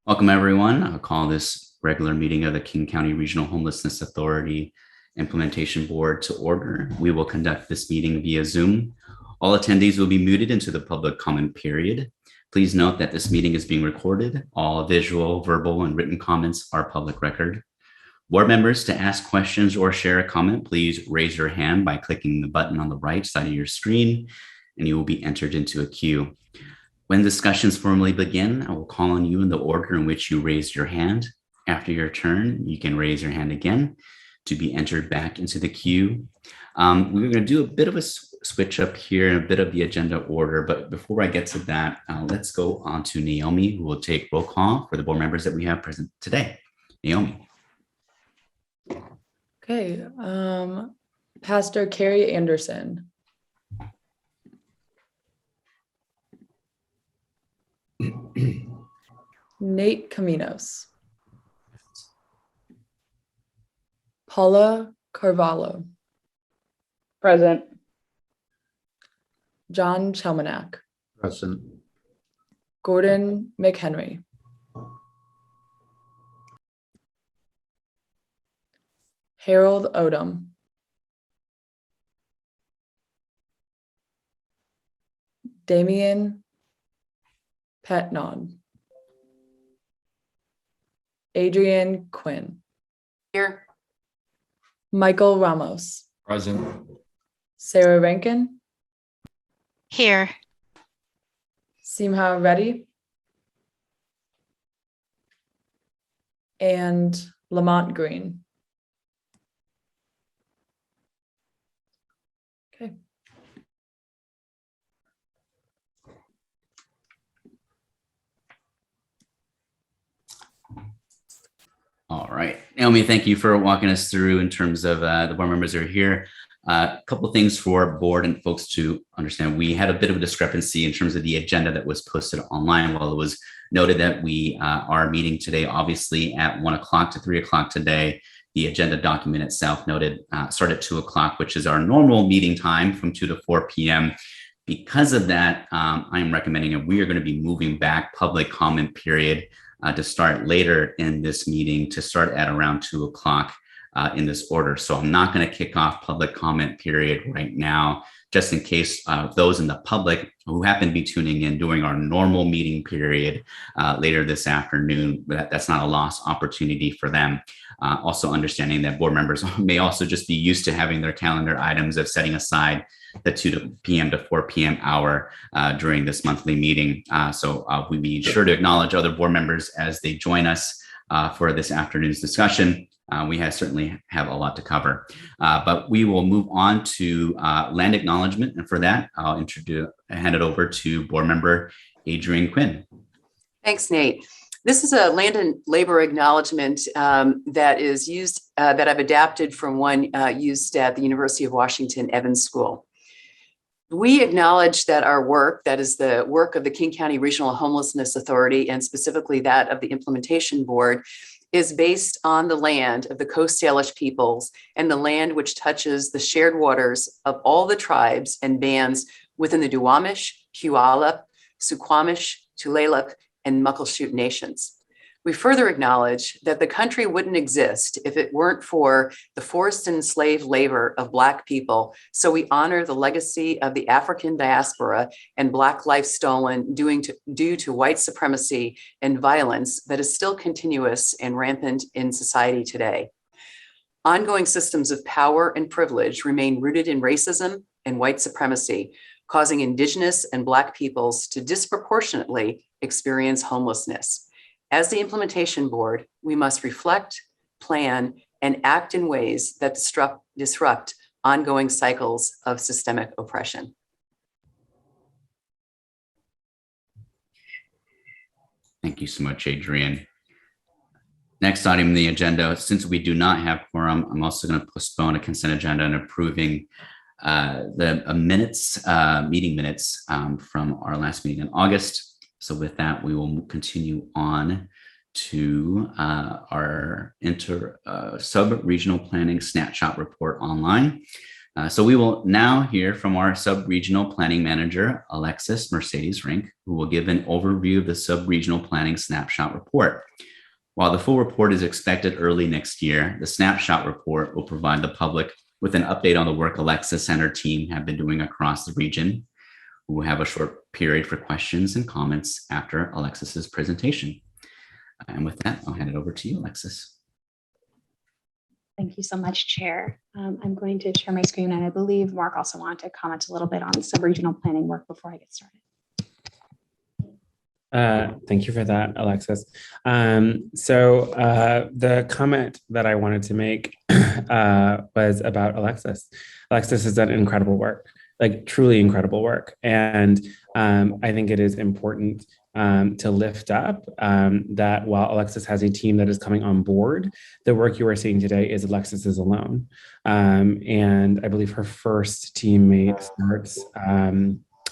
Welcome, everyone. I'll call this regular meeting of the King County Regional Homelessness Authority Implementation Board to order. We will conduct this meeting via Zoom. All attendees will be muted into the public comment period. Please note that this meeting is being recorded. All visual, verbal, and written comments are public record. Board members, to ask questions or share a comment, please raise your hand by clicking the button on the right side of your screen, and you will be entered into a queue. When discussions formally begin, I will call on you in the order in which you raised your hand. After your turn, you can raise your hand again to be entered back into the queue. We're going to do a bit of a switch up here and a bit of the agenda order, but before I get to that, let's go on to Naomi, who will take roll call for the board members that we have present today. Naomi. Okay, Pastor Carrie Anderson. Nate Caminos. Paula Carvalho. Present. John Chelmanack. Present. Gordon McHenry. Harold Odom. Damian Petnon. Adrienne Quinn. Here. Michael Ramos. Present. Sarah Rankin. Here. Simha Reddy. And Lamont Green. Okay. All right, Naomi, thank you for walking us through in terms of the board members that are here. A couple of things for board and folks to understand. We had a bit of a discrepancy in terms of the agenda that was posted online. While it was noted that we are meeting today, obviously at 1 o'clock to 3 o'clock today, the agenda document itself noted start at 2 o'clock, which is our normal meeting time from 2 to 4 p.m. Because of that, I am recommending that we are going to be moving back public comment period to start later in this meeting, to start at around 2 o'clock in this order. So I'm not going to kick off public comment period right now, just in case those in the public who happen to be tuning in during our normal meeting period later this afternoon, that's not a lost opportunity for them. Also understanding that board members may also just be used to having their calendar items of setting aside the 2 p.m. to 4 p.m. hour during this monthly meeting. So we be sure to acknowledge other board members as they join us for this afternoon's discussion. We certainly have a lot to cover, but we will move on to land acknowledgement. And for that, I'll hand it over to board member Adrienne Quinn. Thanks, Nate. This is a land and labor acknowledgement that is used, that I've adapted from one used at the University of Washington Evans School. We acknowledge that our work, that is the work of the King County Regional Homelessness Authority, and specifically that of the Implementation Board, is based on the land of the Coast Salish peoples and the land which touches the shared waters of all the tribes and bands within the Duwamish, Puyallup, Suquamish, Tulalip, and Muckleshoot nations. We further acknowledge that the country wouldn't exist if it weren't for the forced and enslaved labor of Black people. So we honor the legacy of the African diaspora and Black life stolen due to white supremacy and violence that is still continuous and rampant in society today. Ongoing systems of power and privilege remain rooted in racism and white supremacy, causing Indigenous and Black peoples to disproportionately experience homelessness. As the Implementation Board, we must reflect, plan, and act in ways that disrupt ongoing cycles of systemic oppression. Thank you so much, Adrienne. Next item on the agenda, since we do not have quorum, I'm also going to postpone a consent agenda and approving the meeting minutes from our last meeting in August. So with that, we will continue on to our sub-regional planning snapshot report online. So we will now hear from our sub-regional planning manager, Alexis Mercedes Rink, who will give an overview of the sub-regional planning snapshot report. While the full report is expected early next year, the snapshot report will provide the public with an update on the work Alexis and her team have been doing across the region. We will have a short period for questions and comments after Alexis's presentation. And with that, I'll hand it over to you, Alexis. Thank you so much, Chair. I'm going to share my screen, and I believe Mark also wanted to comment a little bit on sub-regional planning work before I get started. Thank you for that, Alexis. The comment that I wanted to make was about Alexis. Alexis has done incredible work, like truly incredible work. And I think it is important to lift up that while Alexis has a team that is coming on board, the work you are seeing today is Alexis's alone. And I believe her first teammate starts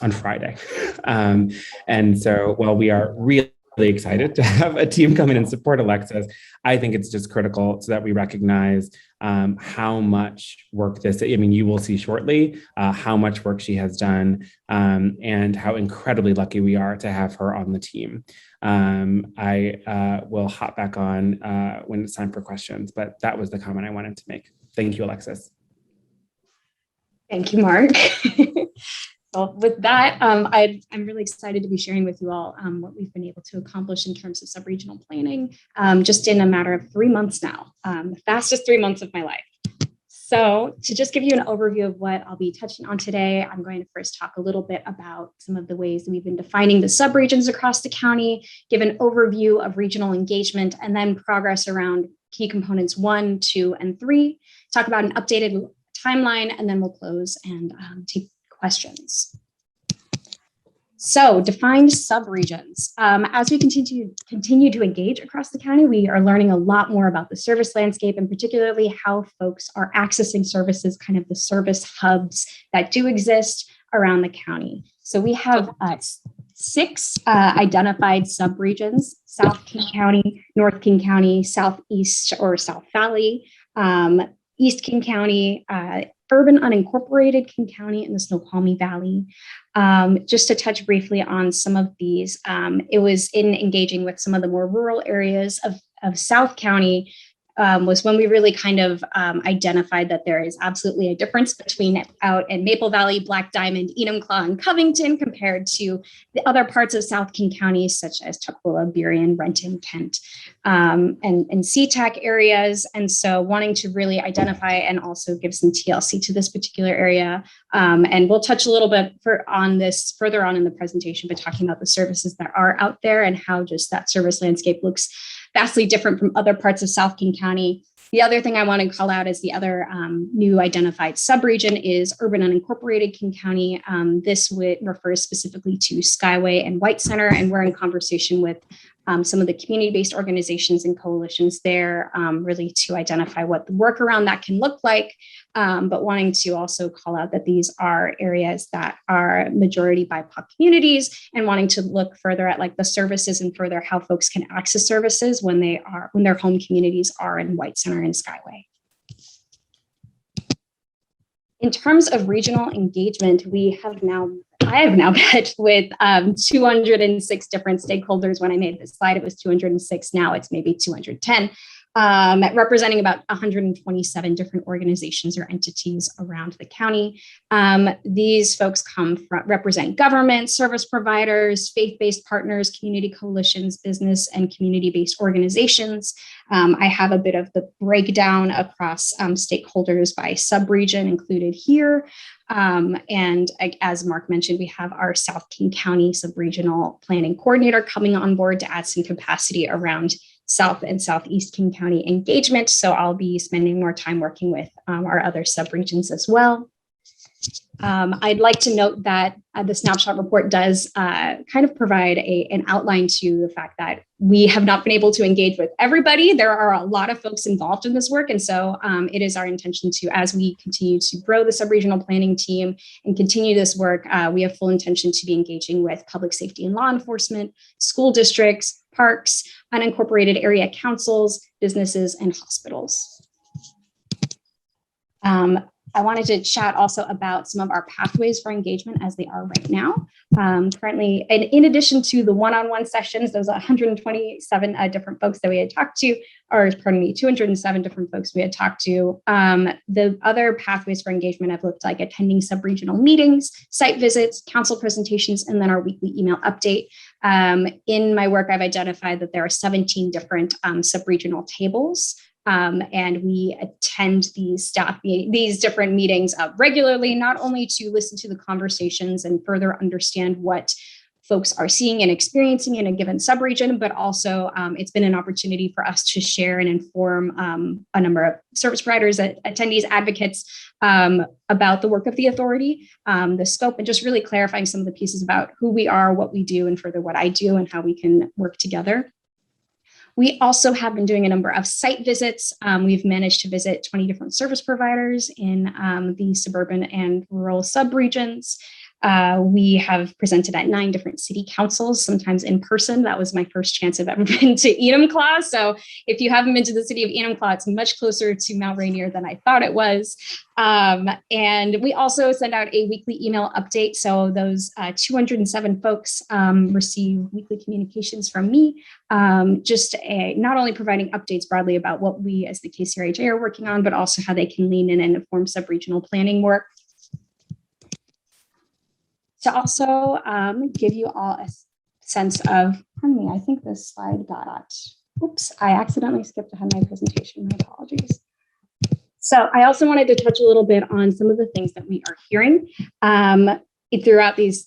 on Friday. And so while we are really excited to have a team come in and support Alexis, I think it's just critical so that we recognize how much work you will see shortly, how much work she has done, and how incredibly lucky we are to have her on the team. I will hop back on when it's time for questions, but that was the comment I wanted to make. Thank you, Alexis. Thank you, Mark. So with that, I'm really excited to be sharing with you all what we've been able to accomplish in terms of sub-regional planning just in a matter of 3 months now, the fastest 3 months of my life. So to just give you an overview of what I'll be touching on today, I'm going to first talk a little bit about some of the ways that we've been defining the subregions across the county, give an overview of regional engagement, and then progress around key components 1, 2, and 3, talk about an updated timeline, and then we'll close and take questions. So defined subregions. As we continue to engage across the county, we are learning a lot more about the service landscape and particularly how folks are accessing services, kind of the service hubs that do exist around the county. So we have 6 identified subregions: South King County, North King County, Southeast or South Valley, East King County, urban unincorporated King County, and the Snoqualmie Valley. Just to touch briefly on some of these, it was in engaging with some of the more rural areas of South County was when we really kind of identified that there is absolutely a difference between out in Maple Valley, Black Diamond, Enumclaw, and Covington compared to the other parts of South King County, such as Tukwila, Burien, Renton, Kent, and SeaTac areas. And so wanting to really identify and also give some TLC to this particular area. And we'll touch a little bit on this further on in the presentation, but talking about the services that are out there and how just that service landscape looks vastly different from other parts of South King County. The other thing I want to call out is the other new identified subregion is urban unincorporated King County. This refers specifically to Skyway and White Center, and we're in conversation with some of the community-based organizations and coalitions there, really to identify what the work around that can look like, but wanting to also call out that these are areas that are majority BIPOC communities and wanting to look further at like the services and further how folks can access services when their home communities are in White Center and Skyway. In terms of regional engagement, I have now met with 206 different stakeholders. When I made this slide, it was 206. Now it's maybe 210, representing about 127 different organizations or entities around the county. These folks represent government, service providers, faith-based partners, community coalitions, business and community-based organizations. I have a bit of the breakdown across stakeholders by subregion included here. And as Mark mentioned, we have our South King County Subregional Planning Coordinator coming on board to add some capacity around South and Southeast King County engagement. So I'll be spending more time working with our other subregions as well. I'd like to note that the snapshot report does kind of provide an outline to the fact that we have not been able to engage with everybody. There are a lot of folks involved in this work. And so it is our intention to, as we continue to grow the subregional planning team and continue this work, we have full intention to be engaging with public safety and law enforcement, school districts, parks, unincorporated area councils, businesses, and hospitals. I wanted to chat also about some of our pathways for engagement as they are right now. Currently, and in addition to the one-on-one sessions, those 127 different folks that we had talked to, or pardon me, 207 different folks we had talked to. The other pathways for engagement have looked like attending sub-regional meetings, site visits, council presentations, and then our weekly email update. In my work, I've identified that there are 17 different sub-regional tables. And we attend these different meetings regularly, not only to listen to the conversations and further understand what folks are seeing and experiencing in a given subregion, but also it's been an opportunity for us to share and inform a number of service providers, attendees, advocates about the work of the authority, the scope, and just really clarifying some of the pieces about who we are, what we do, and further what I do and how we can work together. We also have been doing a number of site visits. We've managed to visit 20 different service providers in the suburban and rural subregions. We have presented at 9 different city councils, sometimes in person. That was my first chance I've ever been to Enumclaw. So if you haven't been to the city of Enumclaw, it's much closer to Mount Rainier than I thought it was. And we also send out a weekly email update. So those 207 folks receive weekly communications from me, not only providing updates broadly about what we as the KCRA are working on, but also how they can lean in and inform sub-regional planning work. To also give you all a sense of, pardon me, I think this slide got, oops, I accidentally skipped ahead my presentation, my apologies. So I also wanted to touch a little bit on some of the things that we are hearing throughout these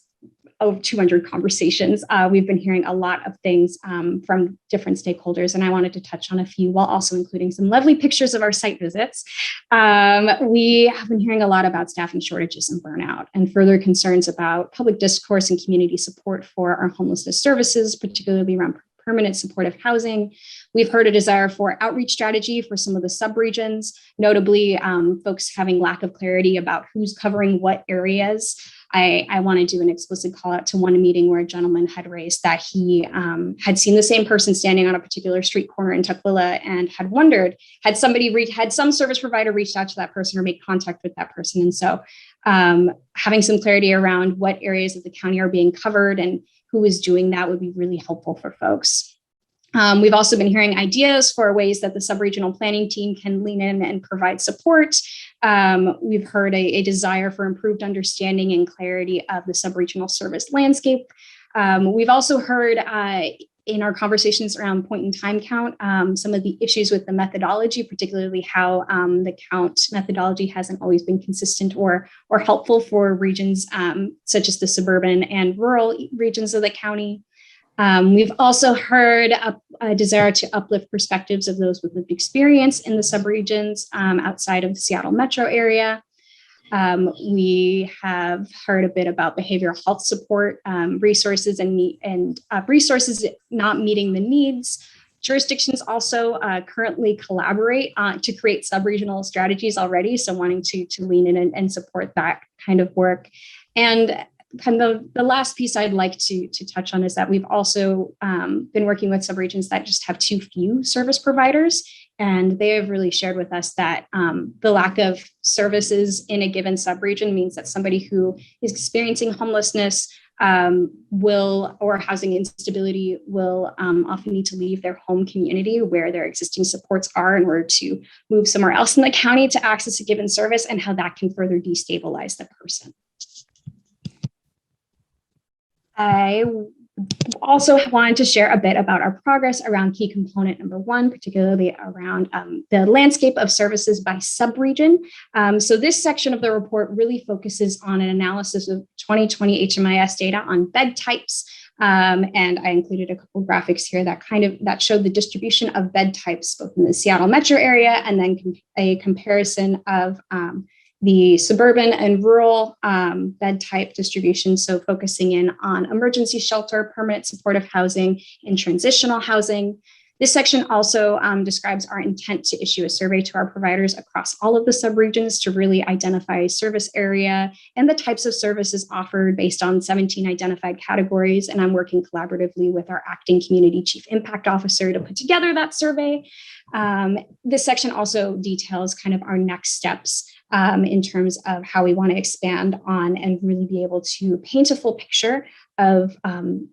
over 200 conversations. We've been hearing a lot of things from different stakeholders, and I wanted to touch on a few while also including some lovely pictures of our site visits. We have been hearing a lot about staffing shortages and burnout, and further concerns about public discourse and community support for our homelessness services, particularly around permanent supportive housing. We've heard a desire for outreach strategy for some of the subregions, notably folks having lack of clarity about who's covering what areas. I want to do an explicit call out to one meeting where a gentleman had raised that he had seen the same person standing on a particular street corner in Tukwila and had wondered, had some service provider reached out to that person or made contact with that person. And so having some clarity around what areas of the county are being covered and who is doing that would be really helpful for folks. We've also been hearing ideas for ways that the subregional planning team can lean in and provide support. We've heard a desire for improved understanding and clarity of the subregional service landscape. We've also heard in our conversations around point in time count, some of the issues with the methodology, particularly how the count methodology hasn't always been consistent or helpful for regions such as the suburban and rural regions of the county. We've also heard a desire to uplift perspectives of those with lived experience in the subregions outside of the Seattle metro area. We have heard a bit about behavioral health support, resources and resources not meeting the needs. Jurisdictions also currently collaborate to create subregional strategies already, so wanting to lean in and support that kind of work. And kind of the last piece I'd like to touch on is that we've also been working with subregions that just have too few service providers. And they have really shared with us that the lack of services in a given subregion means that somebody who is experiencing homelessness or housing instability will often need to leave their home community where their existing supports are in order to move somewhere else in the county to access a given service, and how that can further destabilize the person. I also wanted to share a bit about our progress around key component number 1, particularly around the landscape of services by subregion. So this section of the report really focuses on an analysis of 2020 HMIS data on bed types. And I included a couple of graphics here that showed the distribution of bed types both in the Seattle metro area, and then a comparison of the suburban and rural bed type distribution. So focusing in on emergency shelter, permanent supportive housing, and transitional housing. This section also describes our intent to issue a survey to our providers across all of the subregions to really identify service area and the types of services offered based on 17 identified categories. And I'm working collaboratively with our acting community chief impact officer to put together that survey. This section also details kind of our next steps in terms of how we want to expand on and really be able to paint a full picture of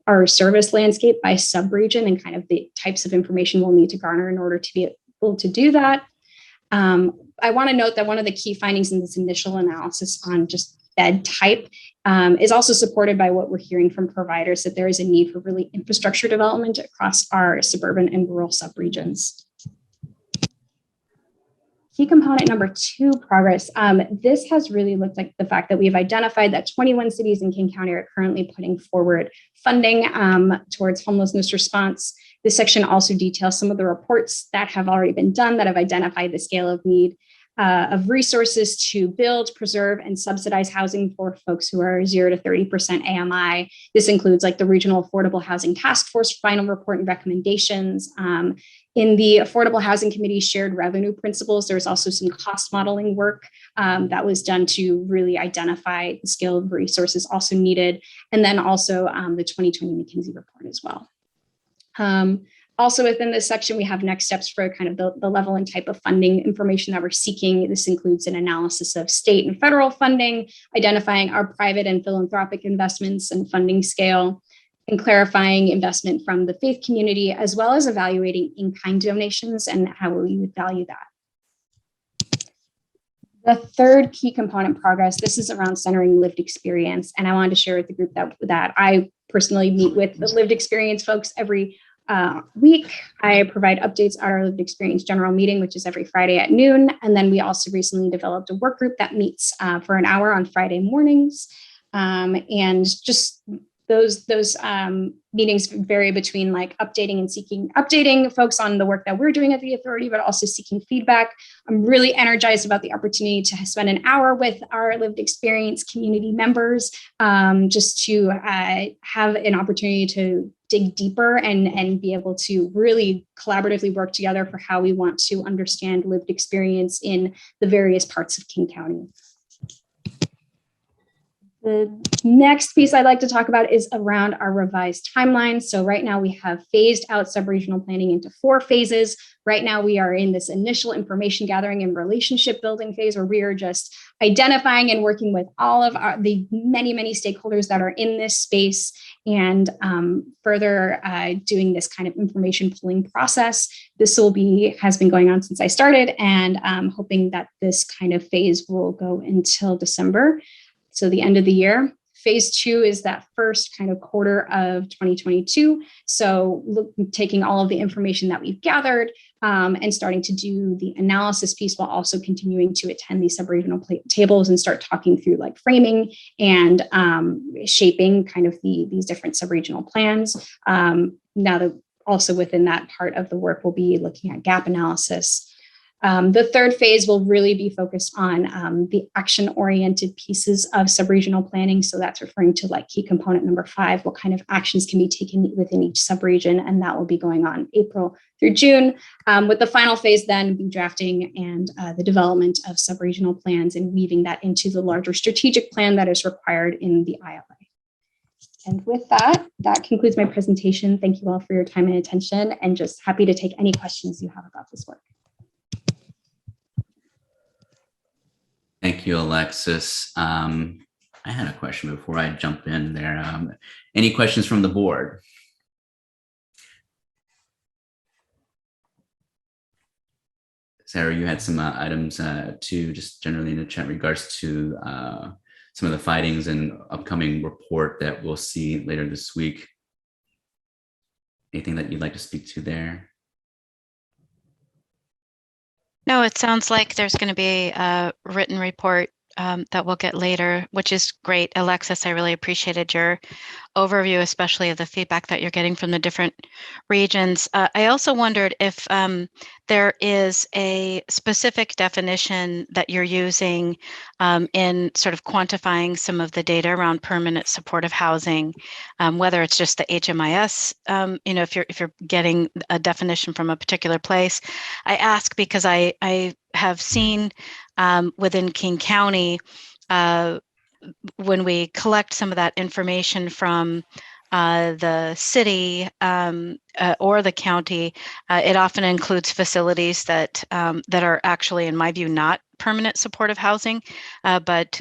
our service landscape by subregion and kind of the types of information we'll need to garner in order to be able to do that. I want to note that one of the key findings in this initial analysis on just bed type is also supported by what we're hearing from providers, that there is a need for really infrastructure development across our suburban and rural subregions. Key component number 2, progress. This has really looked like the fact that we've identified that 21 cities in King County are currently putting forward funding towards homelessness response. This section also details some of the reports that have already been done that have identified the scale of need of resources to build, preserve, and subsidize housing for folks who are 0 to 30% AMI. This includes like the Regional Affordable Housing Task Force final report and recommendations. In the Affordable Housing Committee shared revenue principles, there's also some cost modeling work that was done to really identify the scale of resources also needed. And then also the 2020 McKinsey report as well. Also within this section, we have next steps for kind of the level and type of funding information that we're seeking. This includes an analysis of state and federal funding, identifying our private and philanthropic investments and funding scale, and clarifying investment from the faith community, as well as evaluating in-kind donations and how we would value that. The third key component, progress, this is around centering lived experience. And I wanted to share with the group that I personally meet with the lived experience folks every week. I provide updates at our lived experience general meeting, which is every Friday at noon. And then we also recently developed a work group that meets for an hour on Friday mornings. And just those meetings vary between like updating folks on the work that we're doing at the authority, but also seeking feedback. I'm really energized about the opportunity to spend an hour with our lived experience community members, just to have an opportunity to dig deeper and be able to really collaboratively work together for how we want to understand lived experience in the various parts of King County. The next piece I'd like to talk about is around our revised timeline. So right now we have phased out subregional planning into 4 phases. Right now we are in this initial information gathering and relationship building phase where we are just identifying and working with all of the many stakeholders that are in this space and further doing this kind of information pulling process. This has been going on since I started, and I'm hoping that this kind of phase will go until December. So the end of the year. Phase 2 is that first kind of quarter of 2022. So taking all of the information that we've gathered and starting to do the analysis piece while also continuing to attend these subregional tables and start talking through like framing and shaping kind of these different subregional plans. Now that also within that part of the work, we'll be looking at gap analysis. The third phase will really be focused on the action-oriented pieces of subregional planning. So that's referring to like key component number 5, what kind of actions can be taken within each subregion, and that will be going on April through June, with the final phase then be drafting and the development of subregional plans and weaving that into the larger strategic plan that is required in the ILA. And with that, that concludes my presentation. Thank you all for your time and attention, and just happy to take any questions you have about this work. Thank you, Alexis. I had a question before I jump in there. Any questions from the board? Sarah, you had some items too, just generally in the chat in regards to some of the findings and upcoming report that we'll see later this week. Anything that you'd like to speak to there? No, it sounds like there's going to be a written report that we'll get later, which is great. Alexis, I really appreciated your overview, especially of the feedback that you're getting from the different regions. I also wondered if there is a specific definition that you're using in sort of quantifying some of the data around permanent supportive housing, whether it's just the HMIS, if you're getting a definition from a particular place. I ask because I have seen within King County, when we collect some of that information from the city or the county, it often includes facilities that are actually, in my view, not permanent supportive housing, but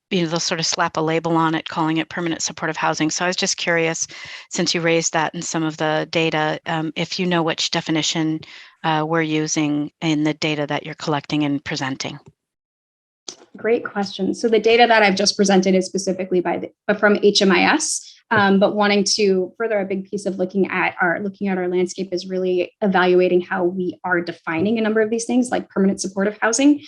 they'll sort of slap a label on it, calling it permanent supportive housing. So I was just curious, since you raised that in some of the data, if you know which definition we're using in the data that you're collecting and presenting. Great question. So the data that I've just presented is specifically from HMIS, but wanting to further, a big piece of looking at our landscape is really evaluating how we are defining a number of these things, like permanent supportive housing.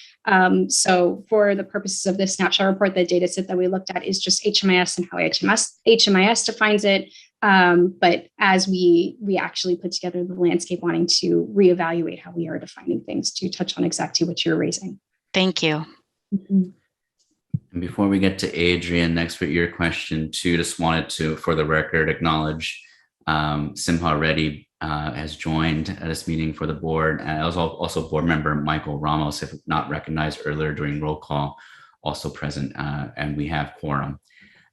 So for the purposes of this snapshot report, the data set that we looked at is just HMIS and how HMIS defines it. But as we actually put together the landscape, wanting to reevaluate how we are defining things, to touch on exactly what you're raising. Thank you. Mm-hmm. And before we get to Adrian, next with your question too, just wanted to, for the record, acknowledge Simha Reddy has joined this meeting for the board. And I was also board member Michael Ramos, if not recognized earlier during roll call, also present, and we have quorum.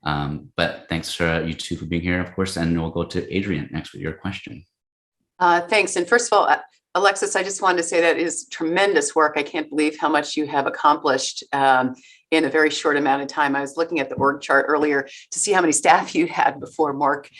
But thanks you two for being here, of course, and we'll go to Adrian next with your question. Thanks. And first of all, Alexis, I just wanted to say that is tremendous work. I can't believe how much you have accomplished in a very short amount of time. I was looking at the org chart earlier to see how many staff you had before Mark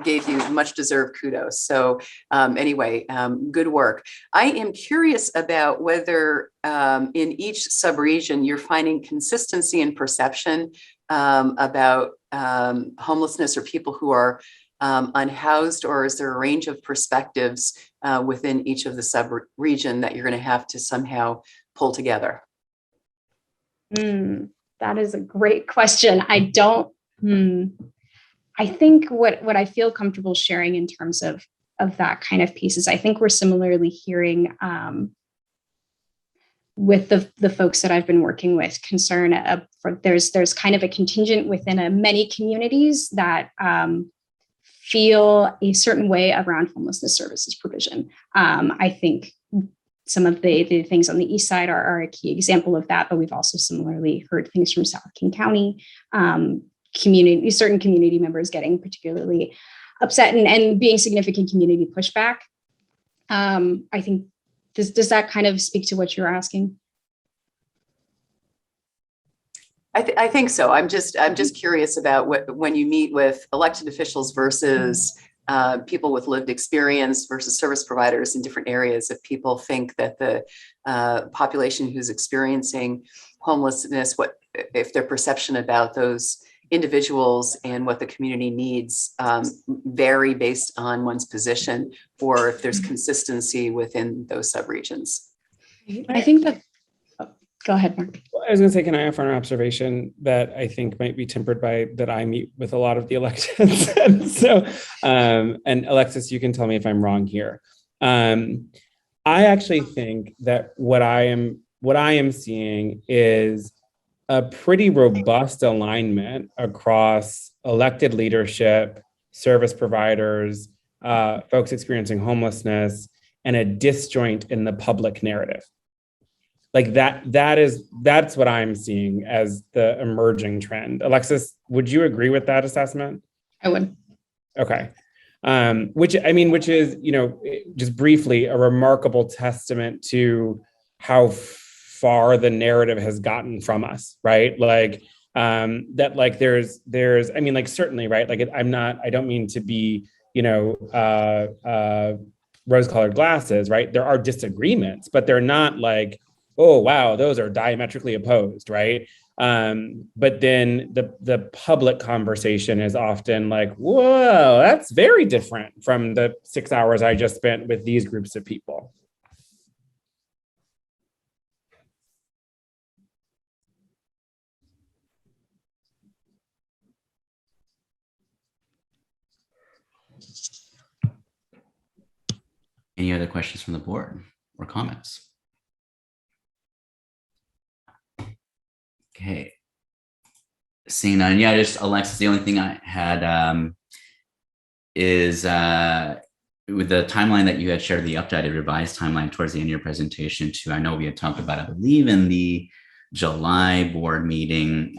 gave you much deserved kudos. So anyway, good work. I am curious about whether in each subregion you're finding consistency in perception about homelessness or people who are unhoused, or is there a range of perspectives within each of the sub-region that you're going to have to somehow pull together? That is a great question. I think what I feel comfortable sharing in terms of that kind of piece is I think we're similarly hearing with the folks that I've been working with concern there's kind of a contingent within many communities that feel a certain way around homelessness services provision. I think some of the things on the east side are a key example of that, but we've also similarly heard things from South King County, certain community members getting particularly upset and being significant community pushback. I think, does that kind of speak to what you're asking? I think so. I'm just curious about when you meet with elected officials versus people with lived experience versus service providers in different areas, if people think that the population who's experiencing homelessness, if their perception about those individuals and what the community needs vary based on one's position, or if there's consistency within those subregions. I think that. Go ahead, Mark. I was going to say, can I offer an observation that I think might be tempered by that I meet with a lot of the electeds? So, and Alexis, you can tell me if I'm wrong here. I actually think that what I am seeing is a pretty robust alignment across elected leadership, service providers, folks experiencing homelessness, and a disjoint in the public narrative. Like that's what I'm seeing as the emerging trend. Alexis, would you agree with that assessment? I would. Okay. Which is, just briefly, a remarkable testament to how far the narrative has gotten from us, right? Like that, like there's, certainly, right? Like I don't mean to be, rose-colored glasses, right? There are disagreements, but they're not like, oh, wow, those are diametrically opposed, right? But then the public conversation is often like, whoa, that's very different from the 6 hours I just spent with these groups of people. Any other questions from the board or comments? Okay. Seeing none, yeah, just Alexis, the only thing I had is with the timeline that you had shared, the updated revised timeline towards the end of your presentation too. I know we had talked about, I believe in the July board meeting,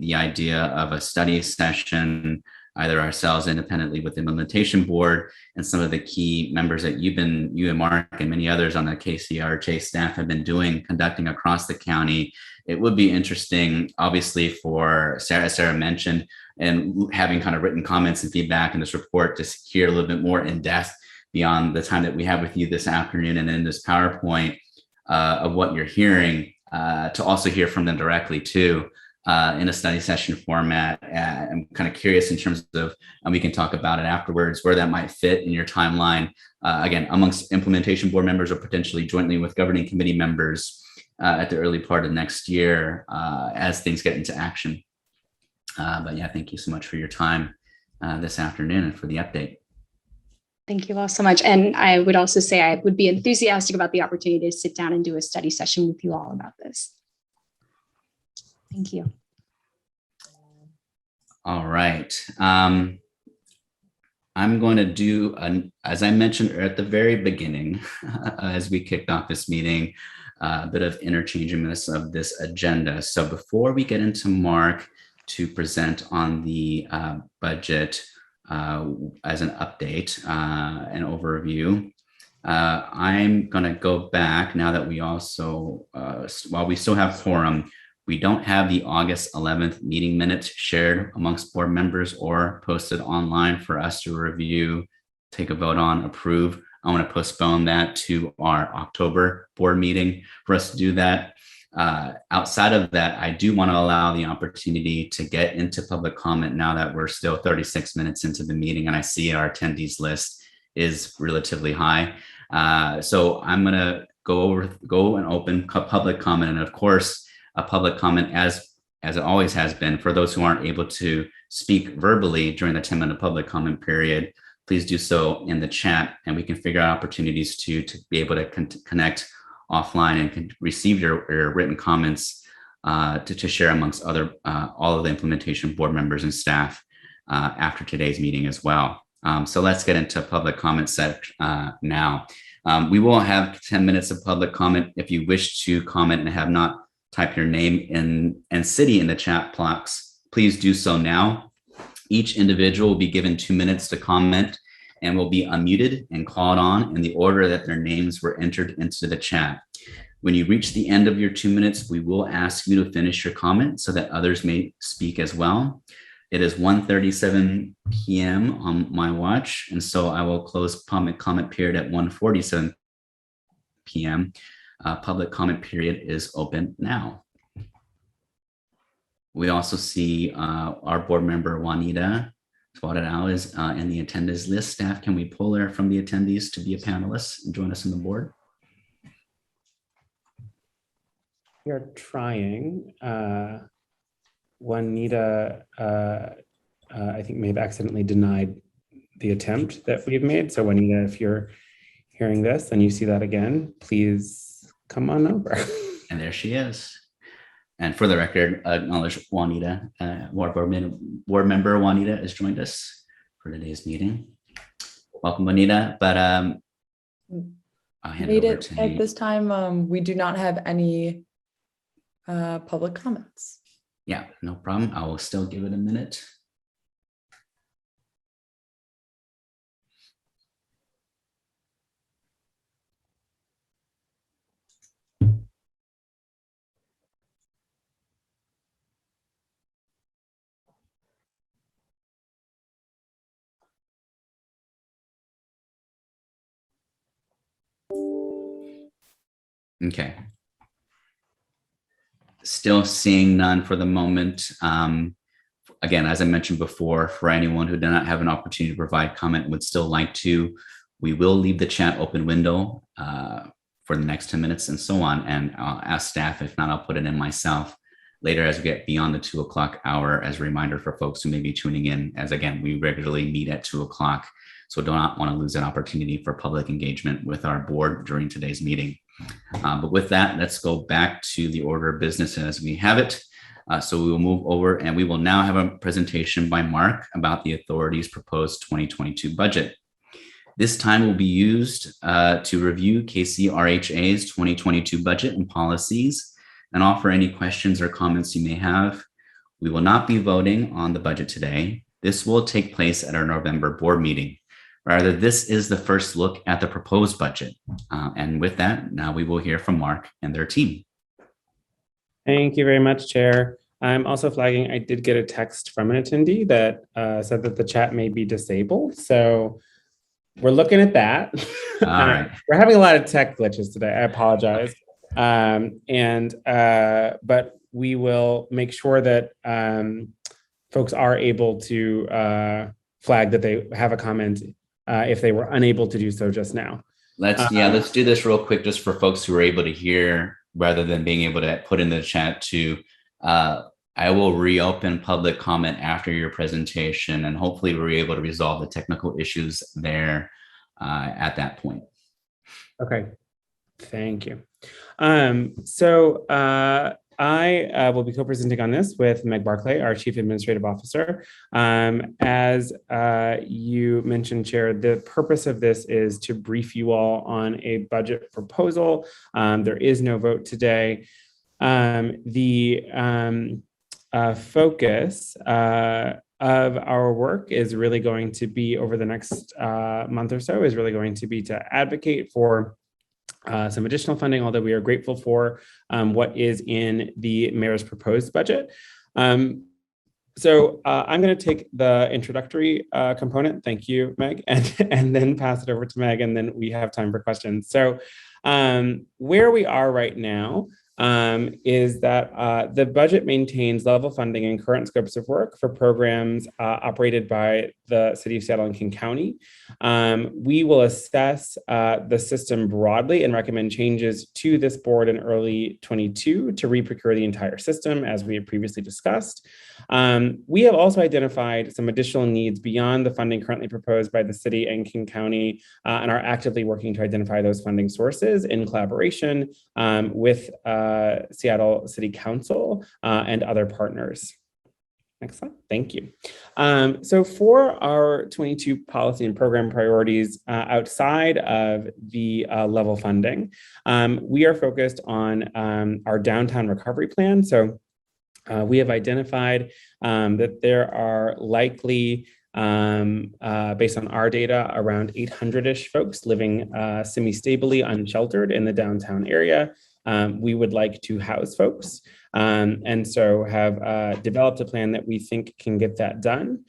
the idea of a study session either ourselves independently with the implementation board and some of the key members that you and Mark and many others on the KCRA staff have been conducting across the county. It would be interesting, obviously, for Sarah, as Sarah mentioned, and having kind of written comments and feedback in this report to hear a little bit more in depth beyond the time that we have with you this afternoon and in this PowerPoint of what you're hearing, to also hear from them directly too. In a study session format. I'm kind of curious in terms of, and we can talk about it afterwards, where that might fit in your timeline, again, amongst implementation board members or potentially jointly with governing committee members at the early part of next year as things get into action. But yeah, thank you so much for your time this afternoon and for the update. Thank you all so much. And I would also say I would be enthusiastic about the opportunity to sit down and do a study session with you all about this. Thank you. All right. I'm going to do, as I mentioned at the very beginning, as we kicked off this meeting, a bit of interchangeableness of this agenda. So before we get into Mark to present on the budget as an update, an overview, I'm going to go back now that we also, while we still have quorum, we don't have the August 11th meeting minutes shared amongst board members or posted online for us to review, take a vote on, approve. I want to postpone that to our October board meeting for us to do that. Outside of that, I do want to allow the opportunity to get into public comment now that we're still 36 minutes into the meeting and I see our attendees list is relatively high. So I'm going to go and open public comment. And of course, a public comment, as it always has been, for those who aren't able to speak verbally during the 10-minute public comment period, please do so in the chat and we can figure out opportunities to be able to connect offline and can receive your written comments to share amongst other all of the implementation board members and staff after today's meeting as well. So let's get into public comment set now. We will have 10 minutes of public comment. If you wish to comment and have not type your name and city in the chat box, please do so now. Each individual will be given 2 minutes to comment and will be unmuted and called on in the order that their names were entered into the chat. When you reach the end of your 2 minutes, we will ask you to finish your comment so that others may speak as well. It is 1:37 p.m. on my watch, and so I will close public comment period at 1:47 p.m. Public comment period is open now. We also see our board member Juanita Suarez is in the attendance list. Staff, can we pull her from the attendees to be a panelist and join us on the board? We are trying. Juanita, I think may have accidentally denied the attempt that we've made. So Juanita, if you're hearing this and you see that again, please come on over. And there she is. And for the record, acknowledge Juanita, board member Juanita has joined us for today's meeting. Welcome, Juanita. But I'll hand it over to you. At this time, we do not have any public comments. Yeah, no problem. I will still give it a minute. Okay. Still seeing none for the moment. Again, as I mentioned before, for anyone who did not have an opportunity to provide comment and would still like to, we will leave the chat open window for the next 10 minutes and so on. And I'll ask staff, if not, I'll put it in myself later as we get beyond the 2 o'clock hour as a reminder for folks who may be tuning in, as again, we regularly meet at 2 o'clock. So do not want to lose an opportunity for public engagement with our board during today's meeting. But with that, let's go back to the order of business as we have it. So we will move over and we will now have a presentation by Mark about the authority's proposed 2022 budget. This time will be used to review KCRHA's 2022 budget and policies and offer any questions or comments you may have. We will not be voting on the budget today. This will take place at our November board meeting. Rather, this is the first look at the proposed budget. And with that, now we will hear from Mark and their team. Thank you very much, Chair. I'm also flagging, I did get a text from an attendee that said that the chat may be disabled. So we're looking at that. All right. We're having a lot of tech glitches today. I apologize. But we will make sure that folks are able to flag that they have a comment if they were unable to do so just now. Let's do this real quick just for folks who are able to hear rather than being able to put in the chat too. I will reopen public comment after your presentation, and hopefully we're able to resolve the technical issues there at that point. Okay, thank you. I will be co-presenting on this with Meg Barclay, our Chief Administrative Officer. As you mentioned, Chair, the purpose of this is to brief you all on a budget proposal. There is no vote today. The focus of our work is really going to be over the next month or so is really going to be to advocate for some additional funding, although we are grateful for what is in the mayor's proposed budget. So I'm going to take the introductory component, thank you, Meg, and then pass it over to Meg, and then we have time for questions. So where we are right now is that the budget maintains level funding and current scopes of work for programs operated by the City of Seattle and King County. We will assess the system broadly and recommend changes to this board in early 22 to re-procure the entire system, as we had previously discussed. We have also identified some additional needs beyond the funding currently proposed by the city and King County and are actively working to identify those funding sources in collaboration with Seattle City Council and other partners. Next slide. Thank you. So for our 22 policy and program priorities outside of the level funding, we are focused on our downtown recovery plan. So we have identified that there are likely, based on our data, around 800-ish folks living semi-stably unsheltered in the downtown area. We would like to house folks, and so have developed a plan that we think can get that done.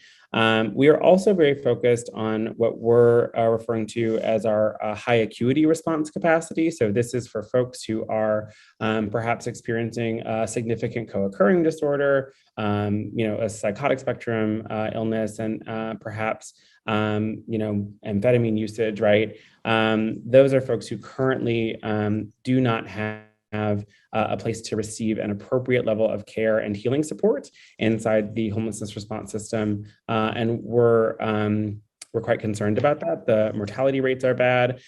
We are also very focused on what we're referring to as our high acuity response capacity. So this is for folks who are perhaps experiencing a significant co-occurring disorder, a psychotic spectrum illness, and perhaps amphetamine usage, right? Those are folks who currently do not have a place to receive an appropriate level of care and healing support inside the homelessness response system. And we're quite concerned about that. The mortality rates are bad.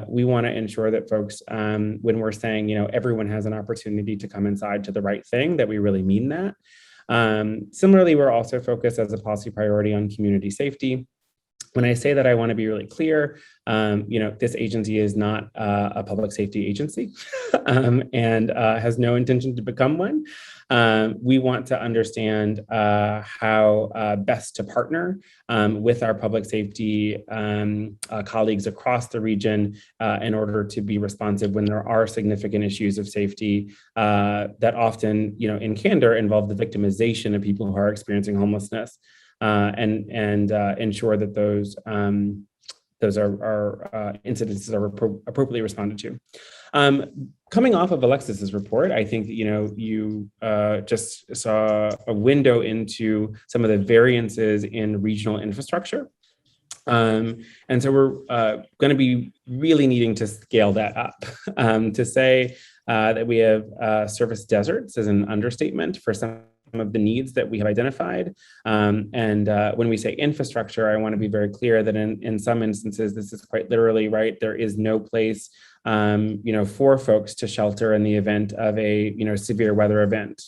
We want to ensure that folks, when we're saying, everyone has an opportunity to come inside to the right thing, that we really mean that. Similarly, we're also focused as a policy priority on community safety. When I say that, I want to be really clear. This agency is not a public safety agency and has no intention to become one. We want to understand how best to partner with our public safety colleagues across the region in order to be responsive when there are significant issues of safety that often, in candor, involve the victimization of people who are experiencing homelessness. And ensure that those incidences are appropriately responded to. Coming off of Alexis's report, I think that, you just saw a window into some of the variances in regional infrastructure. And so we're going to be really needing to scale that up. To say that we have service deserts is an understatement for some of the needs that we have identified. And when we say infrastructure, I want to be very clear that in some instances, this is quite literally, right? There is no place, for folks to shelter in the event of a, severe weather event,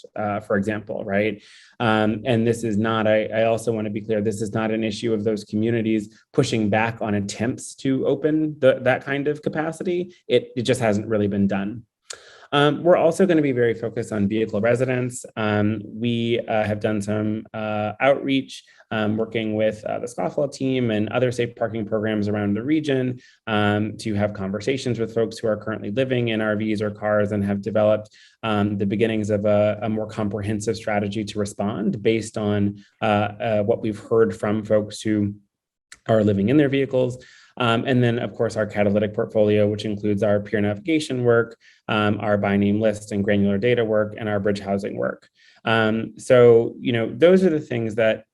for example, right? And this is not, I also want to be clear, this is not an issue of those communities pushing back on attempts to open that kind of capacity. It just hasn't really been done. We're also going to be very focused on vehicle residents. We have done some outreach, working with the Scofflaw team and other safe parking programs around the region, to have conversations with folks who are currently living in RVs or cars and have developed the beginnings of a more comprehensive strategy to respond based on what we've heard from folks who are living in their vehicles. And then, of course, our catalytic portfolio, which includes our peer navigation work, our by name list and granular data work, and our bridge housing work. So, those are the things that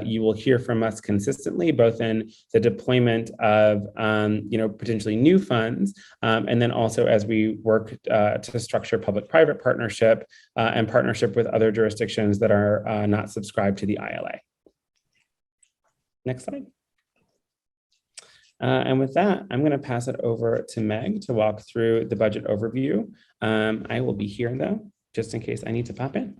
you will hear from us consistently, both in the deployment of, potentially new funds, and then also as we work to structure public-private partnership and partnership with other jurisdictions that are not subscribed to the ILA. Next slide. And with that, I'm going to pass it over to Meg to walk through the budget overview. I will be here, though, just in case I need to pop in.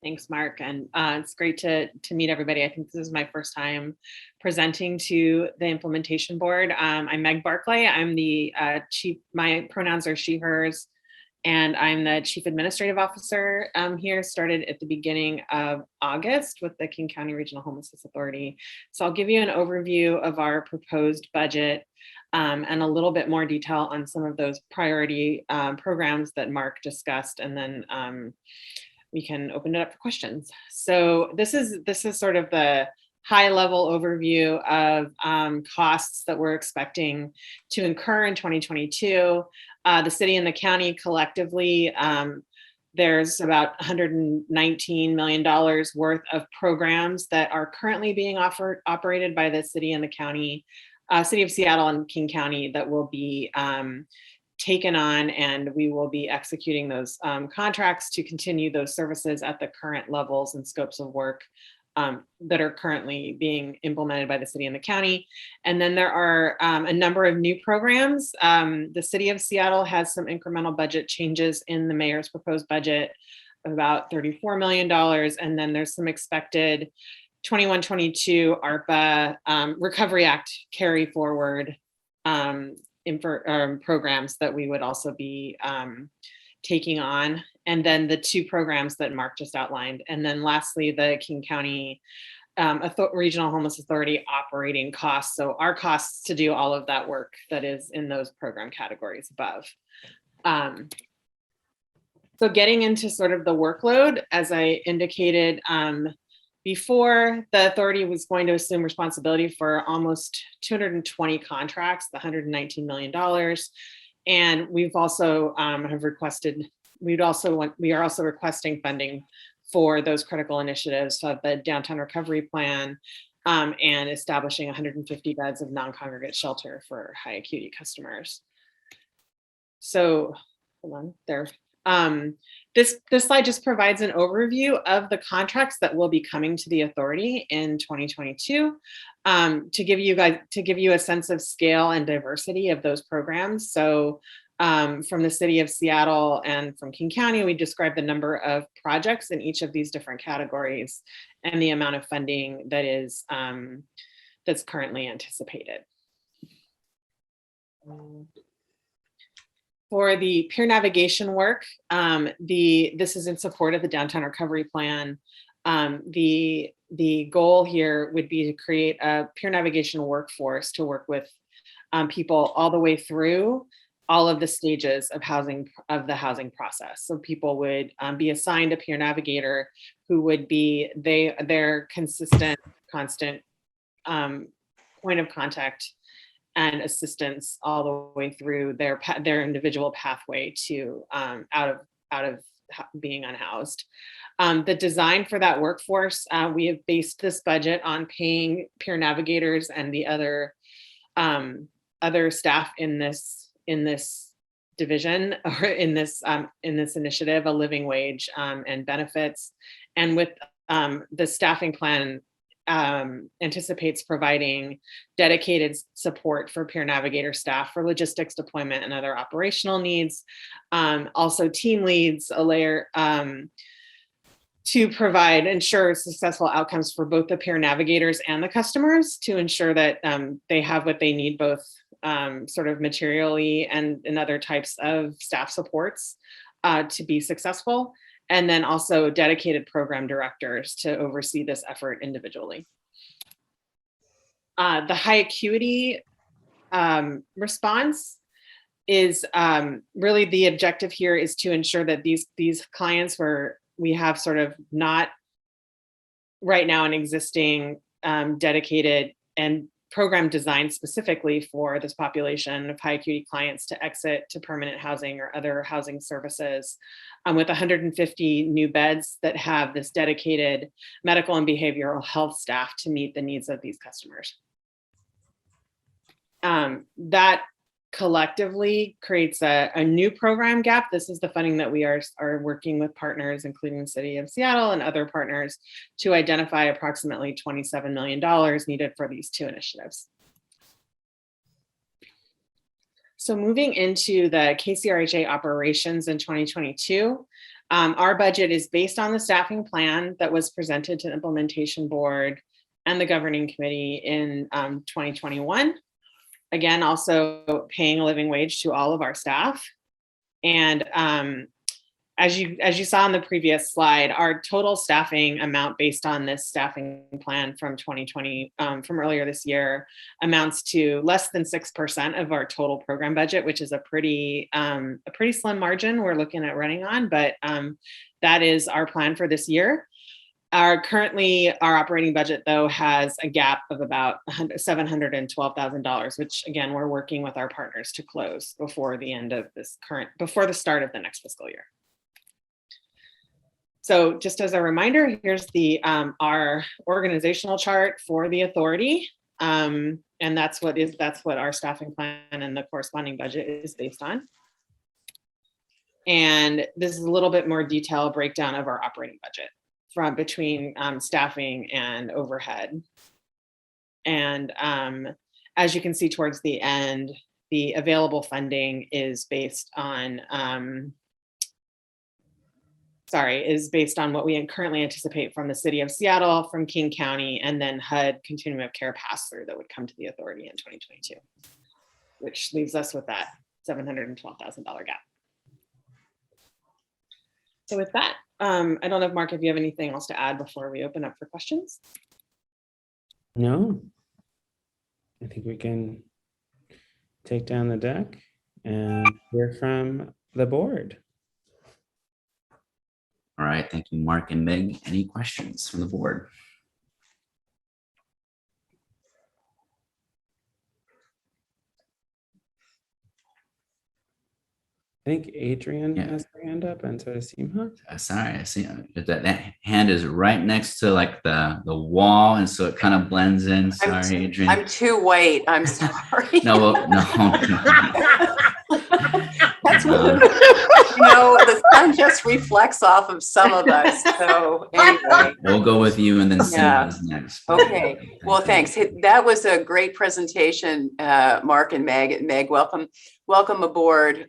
Thanks, Mark. And it's great to meet everybody. I think this is my first time presenting to the implementation board. I'm Meg Barclay. I'm the chief, my pronouns are she, hers, and I'm the chief administrative officer here. Started at the beginning of August with the King County Regional Homelessness Authority. So I'll give you an overview of our proposed budget and a little bit more detail on some of those priority programs that Mark discussed, and then we can open it up for questions. So this is sort of the high level overview of costs that we're expecting to incur in 2022. The city and the county collectively, there's about $119 million worth of programs that are currently being operated by the city and the county, City of Seattle and King County, that will be taken on, and we will be executing those contracts to continue those services at the current levels and scopes of work that are currently being implemented by the city and the county. And then there are a number of new programs. The City of Seattle has some incremental budget changes in the mayor's proposed budget of about $34 million. And then there's some expected 21-22 ARPA Recovery Act carry forward programs that we would also be taking on, and then the two programs that Mark just outlined. And then lastly, the King County Regional Homeless Authority operating costs. So our costs to do all of that work that is in those program categories above. So getting into sort of the workload, as I indicated before, the authority was going to assume responsibility for almost 220 contracts, the $119 million. And we've also we are also requesting funding for those critical initiatives of the downtown recovery plan and establishing 150 beds of non-congregate shelter for high acuity customers. So hold on there. This slide just provides an overview of the contracts that will be coming to the authority in 2022 to give you a sense of scale and diversity of those programs. So from the City of Seattle and from King County, we describe the number of projects in each of these different categories and the amount of funding that is that's currently anticipated. For the peer navigation work, this is in support of the downtown recovery plan. The goal here would be to create a peer navigation workforce to work with people all the way through all of the stages of the housing process. So people would be assigned a peer navigator who would be their constant point of contact and assistance all the way through their individual pathway to out of being unhoused. The design for that workforce, we have based this budget on paying peer navigators and the other staff in this division or in this initiative a living wage and benefits. And with the staffing plan anticipates providing dedicated support for peer navigator staff for logistics, deployment, and other operational needs. Also team leads, a layer to ensure successful outcomes for both the peer navigators and the customers, to ensure that they have what they need both sort of materially and other types of staff supports to be successful. And then also dedicated program directors to oversee this effort individually. The high acuity response is really the objective here is to ensure that these clients where we have sort of not right now an existing dedicated and program designed specifically for this population of high acuity clients to exit to permanent housing or other housing services, with 150 new beds that have this dedicated medical and behavioral health staff to meet the needs of these customers. That collectively creates a new program gap. This is the funding that we are working with partners, including the City of Seattle and other partners, to identify approximately $27 million needed for these two initiatives. So moving into the KCRA Operations in 2022, our budget is based on the staffing plan that was presented to the implementation board and the governing committee in 2021. Again, also paying a living wage to all of our staff. And as you saw on the previous slide, our total staffing amount based on this staffing plan from 2020, from earlier this year, amounts to less than 6% of our total program budget, which is a pretty slim margin we're looking at running on, but that is our plan for this year. Currently, our operating budget, though, has a gap of about $712,000, which again, we're working with our partners to close before the end of before the start of the next fiscal year. So just as a reminder, here's our organizational chart for the authority. And that's what our staffing plan and the corresponding budget is based on. And this is a little bit more detailed breakdown of our operating budget from between staffing and overhead. And as you can see towards the end, the available funding is based on, what we currently anticipate from the City of Seattle, from King County, and then HUD Continuum of Care pass-through that would come to the authority in 2022, which leaves us with that $712,000 gap. So with that, I don't know, Mark, if you have anything else to add before we open up for questions. No, I think we can take down the deck and hear from the board. All right, thank you, Mark and Meg. Any questions from the board? I think Adrian has her hand up, and so does Seema. Sorry, I see that hand is right next to like the wall, and so it kind of blends in. Sorry, Adrian. I'm too white. I'm sorry. No. That's what the sun just reflects off of some of us. So anyway, we'll go with you, and then yeah. Next. Okay. Well, thanks. That was a great presentation, Mark and Meg. Meg, welcome aboard.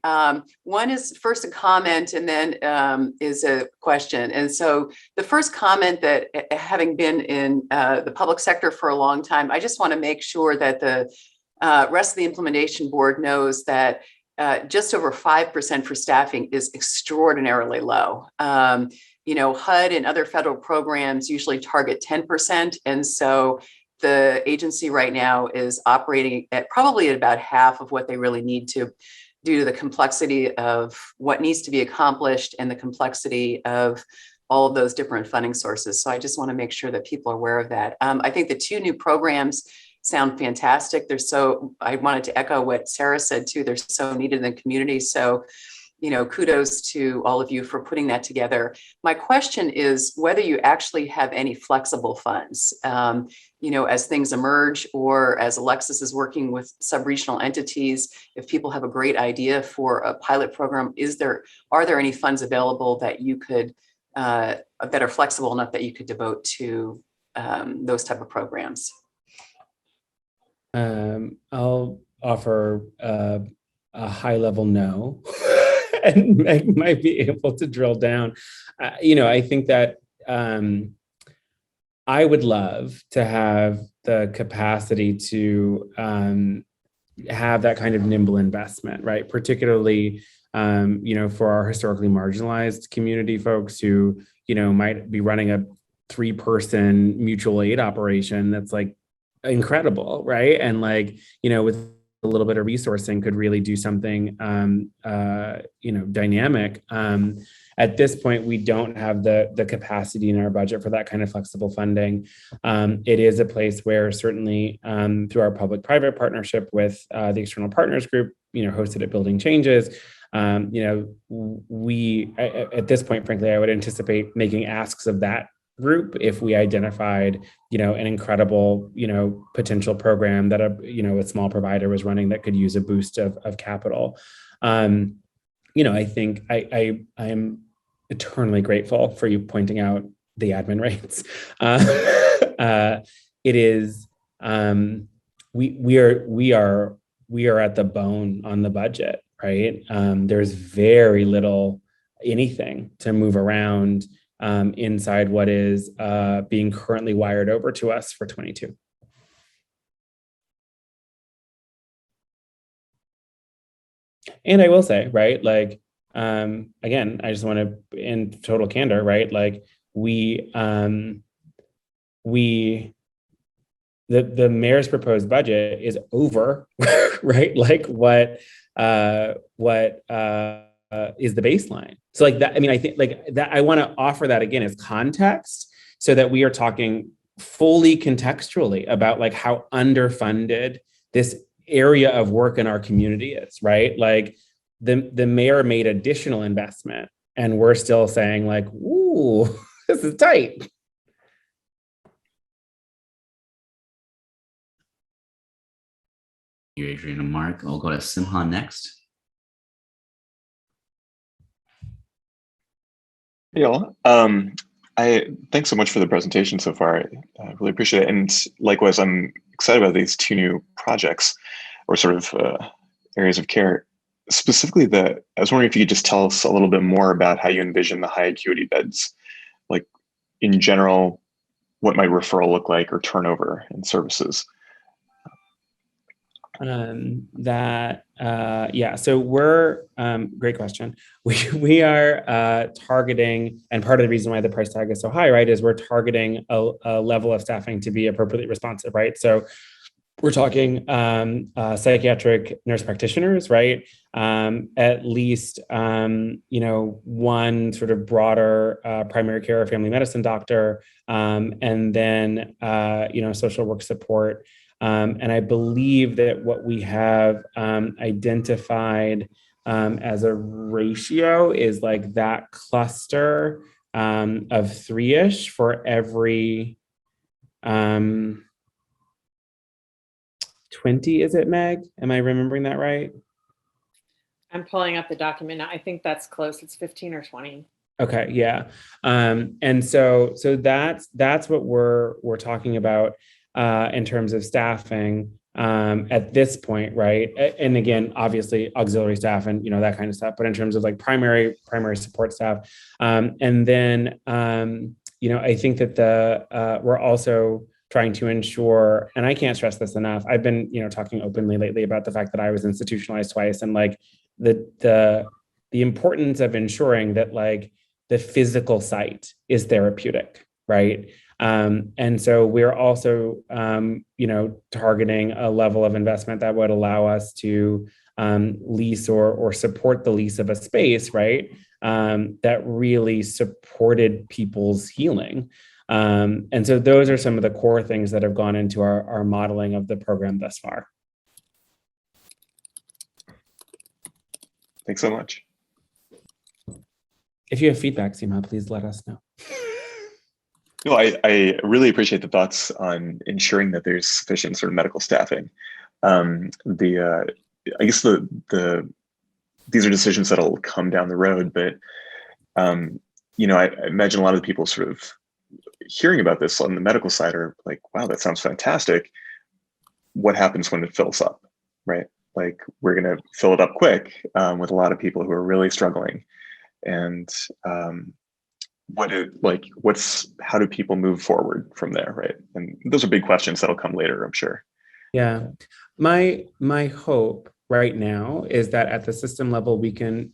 One is first a comment, and then is a question. And so the first comment, that having been in the public sector for a long time, I just want to make sure that the rest of the implementation board knows that just over 5% for staffing is extraordinarily low. HUD and other federal programs usually target 10. And so the agency right now is operating at probably at about half of what they really need to, due to the complexity of what needs to be accomplished and the complexity of all of those different funding sources. So I just want to make sure that people are aware of that. I think the two new programs sound fantastic. I wanted to echo what Sarah said too. They're so needed in the community. So, kudos to all of you for putting that together. My question is whether you actually have any flexible funds, as things emerge, or as Alexis is working with sub-regional entities, if people have a great idea for a pilot program, are there any funds available that you could, that are flexible enough that you could devote to those type of programs? I'll offer a high-level no, and Meg might be able to drill down. I think that I would love to have the capacity to have that kind of nimble investment, right? Particularly, for our historically marginalized community folks who, might be running a 3-person mutual aid operation that's like incredible, right? And with a little bit of resourcing could really do something, dynamic. At this point, we don't have the capacity in our budget for that kind of flexible funding. It is a place where certainly through our public-private partnership with the External Partners Group, hosted at Building Changes, we, at this point, frankly, I would anticipate making asks of that group if we identified, an incredible, potential program that a small provider was running that could use a boost of capital. I think I'm eternally grateful for you pointing out the admin rates. It is we are at the bone on the budget, right? There's very little anything to move around inside what is being currently wired over to us for 22. And I will say, right, again, I just want to, in total candor, right, the mayor's proposed budget is over, right? What is the baseline? So that, I think that I want to offer that again as context so that we are talking fully contextually about how underfunded this area of work in our community is, right? The mayor made additional investment and we're still saying ooh, this is tight. You, Adrian and Mark. I'll go to Simha next. Yeah, thanks so much for the presentation so far. I really appreciate it. And likewise, I'm excited about these 2 new projects or sort of areas of care. Specifically, I was wondering if you could just tell us a little bit more about how you envision the high acuity beds. In general, what might referral look like or turnover in services? So we're, great question. We are targeting, and part of the reason why the price tag is so high, right, is we're targeting a level of staffing to be appropriately responsive, right? So we're talking psychiatric nurse practitioners, right? At least, one sort of broader primary care or family medicine doctor, and then, social work support. And I believe that what we have identified as a ratio is that cluster of 3-ish for every 20, is it, Meg? Am I remembering that right? I'm pulling up the document now. I think that's close. It's 15 or 20. Okay, yeah. And so that's what we're talking about in terms of staffing at this point, right? And again, obviously auxiliary staff and that kind of stuff, but in terms of primary support staff. And then I think that we're also trying to ensure, and I can't stress this enough, I've been talking openly lately about the fact that I was institutionalized twice, and the importance of ensuring that the physical site is therapeutic, right? And so we're also, targeting a level of investment that would allow us to lease or support the lease of a space, right? That really supported people's healing. And so those are some of the core things that have gone into our modeling of the program thus far. Thanks so much. If you have feedback, Seema, please let us know. No, I really appreciate the thoughts on ensuring that there's sufficient sort of medical staffing. I guess these are decisions that'll come down the road, but I imagine a lot of the people sort of hearing about this on the medical side are like, wow, that sounds fantastic. What happens when it fills up, right? We're going to fill it up quick with a lot of people who are really struggling. And how do people move forward from there, right? And those are big questions that'll come later, I'm sure. Yeah. My hope right now is that at the system level we can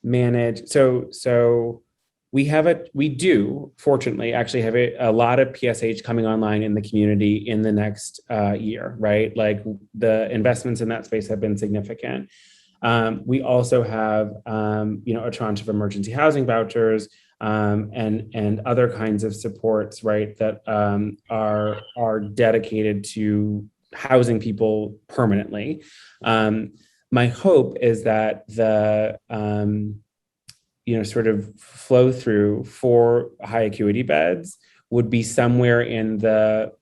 manage. So we do fortunately actually have a lot of PSH coming online in the community in the next year, right? Like the investments in that space have been significant. We also have a tranche of emergency housing vouchers and other kinds of supports, right, that are dedicated to housing people permanently. My hope is that the sort of flow through for high acuity beds would be somewhere in the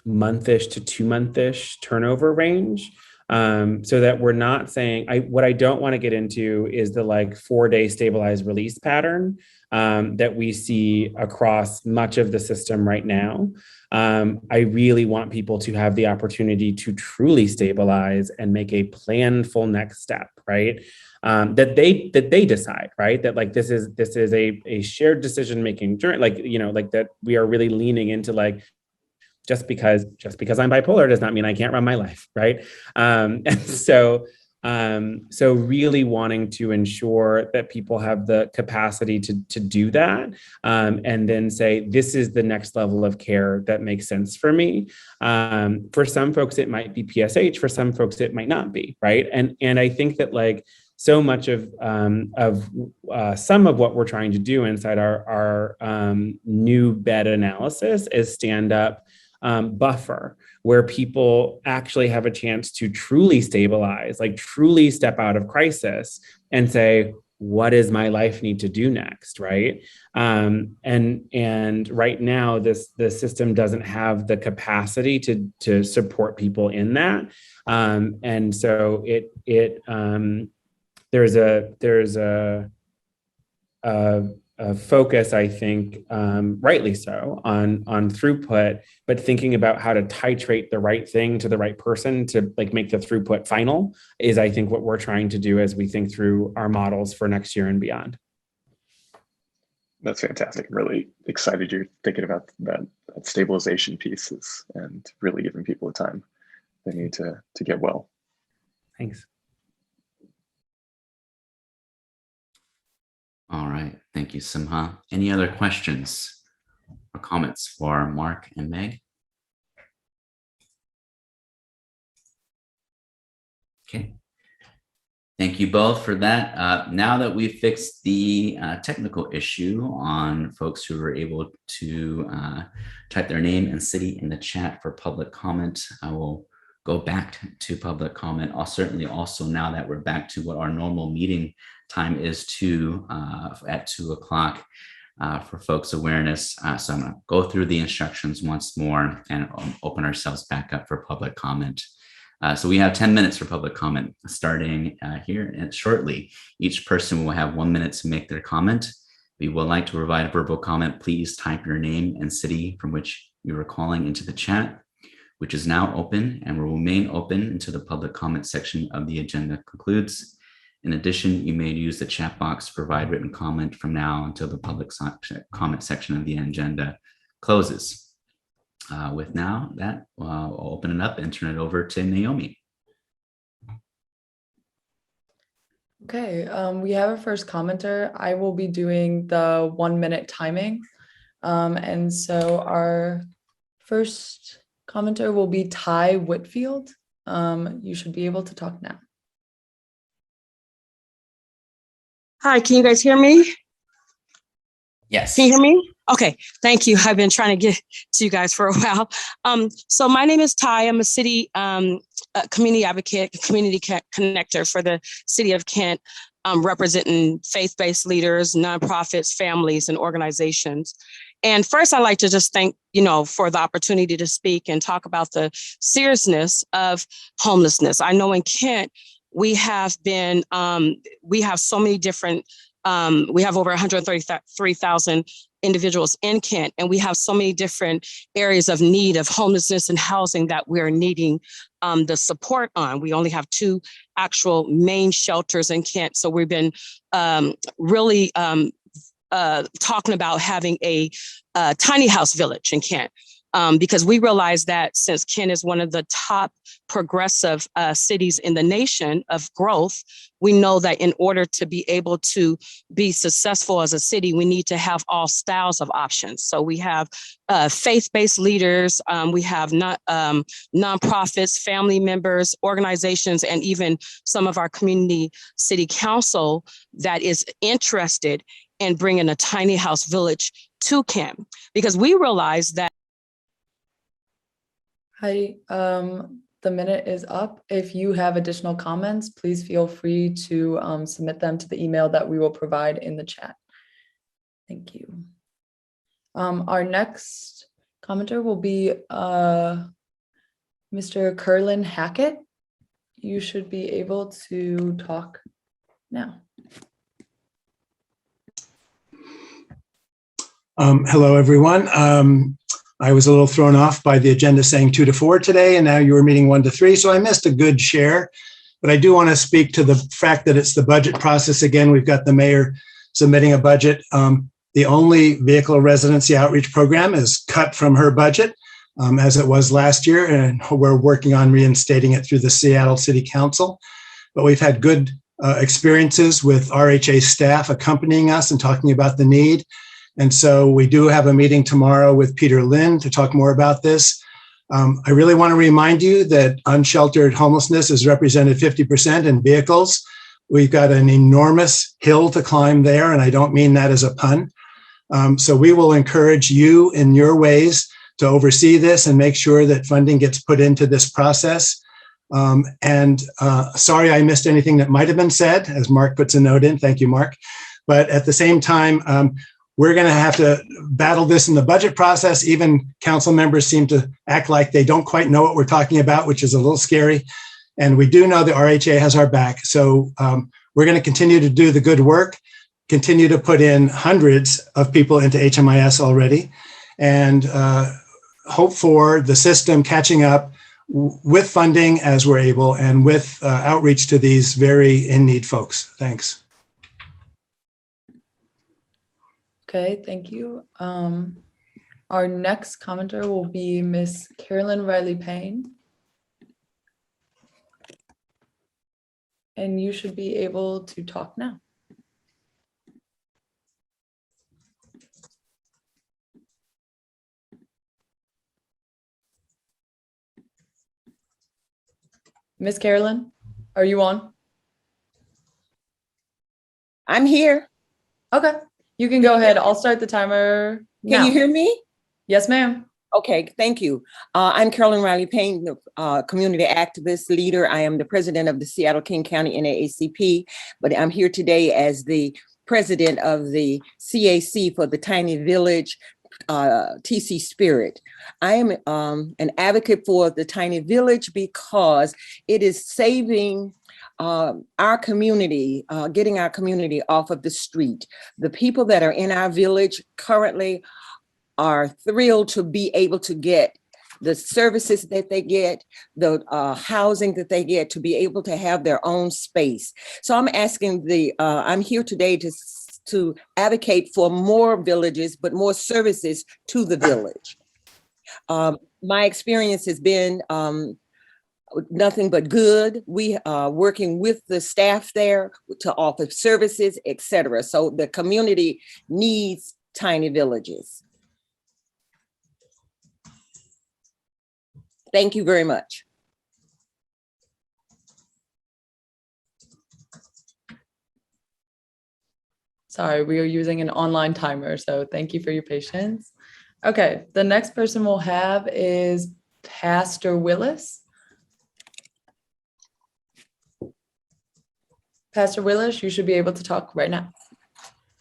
monthish to 2-month-ish turnover range. So that we're not saying, what I don't want to get into is the 4-day stabilized release pattern that we see across much of the system right now. I really want people to have the opportunity to truly stabilize and make a planful next step, right? That they decide, right? That this is a shared decision-making journey, that we are really leaning into just because I'm bipolar does not mean I can't run my life, right? And so really wanting to ensure that people have the capacity to do that, and then say, this is the next level of care that makes sense for me. For some folks, it might be PSH. For some folks, it might not be, right? And I think that so much of some of what we're trying to do inside our new bed analysis is stand up buffer, where people actually have a chance to truly stabilize, truly step out of crisis and say, what does my life need to do next, right? And right now, the system doesn't have the capacity to support people in that, and so there's a focus, I think, rightly so, on throughput, but thinking about how to titrate the right thing to the right person to make the throughput final is, I think, what we're trying to do as we think through our models for next year and beyond. That's fantastic. I'm really excited you're thinking about that stabilization pieces and really giving people the time they need to get well. Thanks. All right. Thank you, Simha. Any other questions or comments for Mark and Meg? Okay. Thank you both for that. Now that we've fixed the technical issue on folks who were able to type their name and city in the chat for public comment, I will go back to public comment. I'll certainly also, now that we're back to what our normal meeting time is at 2 o'clock for folks' awareness. So I'm going to go through the instructions once more and open ourselves back up for public comment. So we have 10 minutes for public comment starting here and shortly. Each person will have 1 minute to make their comment. If you would like to provide a verbal comment, please type your name and city from which you are calling into the chat, which is now open and will remain open until the public comment section of the agenda concludes. In addition, you may use the chat box to provide written comment from now until the public comment section of the agenda closes. With now that, I'll open it up and turn it over to Naomi. Okay, we have our first commenter. I will be doing the 1 minute timing. And so our first commenter will be Ty Whitfield. You should be able to talk now. Hi, can you guys hear me? Yes. Can you hear me? Okay, thank you. I've been trying to get to you guys for a while. So my name is Ty. I'm a city community advocate, community connector for the city of Kent, representing faith-based leaders, nonprofits, families, and organizations. And first, I'd like to just thank, for the opportunity to speak and talk about the seriousness of homelessness. I know in Kent, we have so many different, we have over 133,000 individuals in Kent, and we have so many different areas of need of homelessness and housing that we're needing the support on. We only have 2 actual main shelters in Kent. So we've been really talking about having a tiny house village in Kent. because we realize that since Kent is one of the top progressive cities in the nation of growth, we know that in order to be able to be successful as a city, we need to have all styles of options. So we have faith-based leaders, we have nonprofits, family members, organizations, and even some of our community city council that is interested in bringing a tiny house village to Kent, because we realize that. Hi, the minute is up. If you have additional comments, please feel free to submit them to the email that we will provide in the chat. Thank you. Our next commenter will be Mr. Carlin Hackett. You should be able to talk now. Hello, everyone. I was a little thrown off by the agenda saying 2 to 4 today, and now you were meeting 1 to 3, so I missed a good share. But I do want to speak to the fact that it's the budget process again. We've got the mayor submitting a budget. The only vehicle residency outreach program is cut from her budget, as it was last year, and we're working on reinstating it through the Seattle City Council. But we've had good experiences with RHA staff accompanying us and talking about the need. And so we do have a meeting tomorrow with Peter Lynn to talk more about this. I really want to remind you that unsheltered homelessness is represented 50% in vehicles. We've got an enormous hill to climb there, and I don't mean that as a pun. So we will encourage you in your ways to oversee this and make sure that funding gets put into this process. Sorry I missed anything that might have been said, as Mark puts a note in. Thank you, Mark. But at the same time, we're going to have to battle this in the budget process. Even council members seem to act like they don't quite know what we're talking about, which is a little scary. And we do know the RHA has our back. So we're going to continue to do the good work, continue to put in hundreds of people into HMIS already, and hope for the system catching up with funding as we're able and with outreach to these very in-need folks. Thanks. Okay, thank you. Our next commenter will be Miss Carolyn Payne. And you should be able to talk now. Miss Carolyn, are you on? I'm here. Okay. You can go ahead. I'll start the timer now. Can you hear me? Yes, ma'am. Okay, thank you. I'm Carolyn Payne, the community activist leader. I am the president of the Seattle-King County NAACP, but I'm here today as the president of the CAC for the Tiny Village TC Spirit. I am an advocate for the Tiny Village because it is saving our community, getting our community off of the street. The people that are in our village currently are thrilled to be able to get the services that they get, the housing that they get, to be able to have their own space. So I'm asking I'm here today to advocate for more villages, but more services to the village. My experience has been nothing but good. We are working with the staff there to offer services, etc. So the community needs tiny villages. Thank you very much. Sorry, we are using an online timer, so thank you for your patience. Okay, the next person we'll have is Pastor Willis. Pastor Willis, you should be able to talk right now.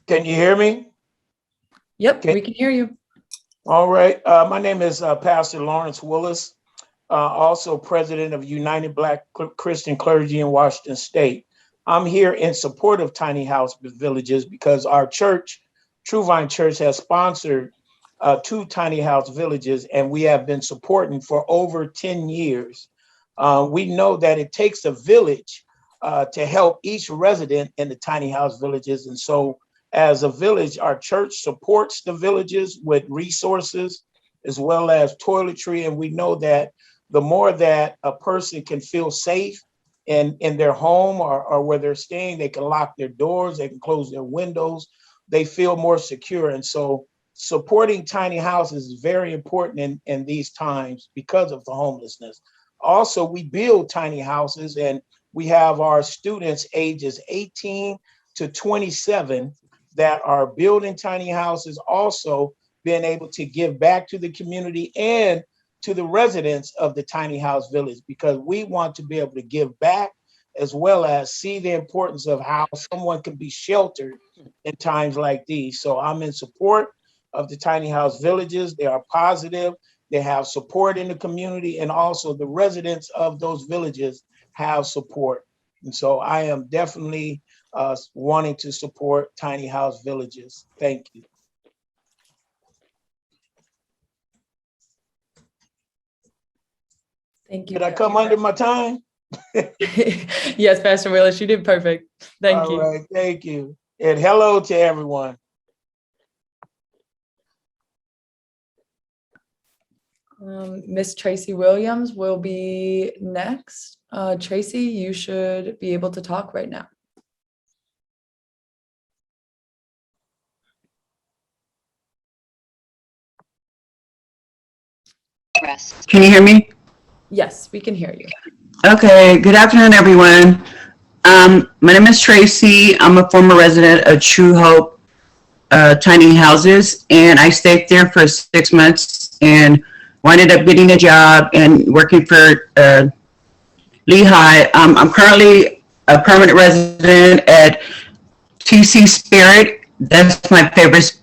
Can you hear me? Yep, we can hear you. All right. My name is Pastor Lawrence Willis, also president of United Black Christian Clergy in Washington State. I'm here in support of tiny house villages because our church, True Vine Church, has sponsored 2 tiny house villages, and we have been supporting for over 10 years. We know that it takes a village to help each resident in the tiny house villages. And so as a village, our church supports the villages with resources as well as toiletry. And we know that the more that a person can feel safe in their home or where they're staying, they can lock their doors, they can close their windows, they feel more secure. And so supporting tiny houses is very important in these times because of the homelessness. Also, we build tiny houses, and we have our students ages 18 to 27 that are building tiny houses, also being able to give back to the community and to the residents of the tiny house village, because we want to be able to give back as well as see the importance of how someone can be sheltered in times like these. So I'm in support of the tiny house villages. They are positive. They have support in the community, and also the residents of those villages have support. And so I am definitely wanting to support tiny house villages. Thank you. Thank you. Did I come under my time? Yes, Pastor Willis, you did perfect. Thank you. All right, thank you. And hello to everyone. Miss Tracy Williams will be next. Tracy, you should be able to talk right now. Can you hear me? Yes, we can hear you. Okay, good afternoon, everyone. My name is Tracy. I'm a former resident of True Hope Tiny Houses, and I stayed there for 6 months and ended up getting a job and working for Lehigh. I'm currently a permanent resident at TC Spirit. That's my favorite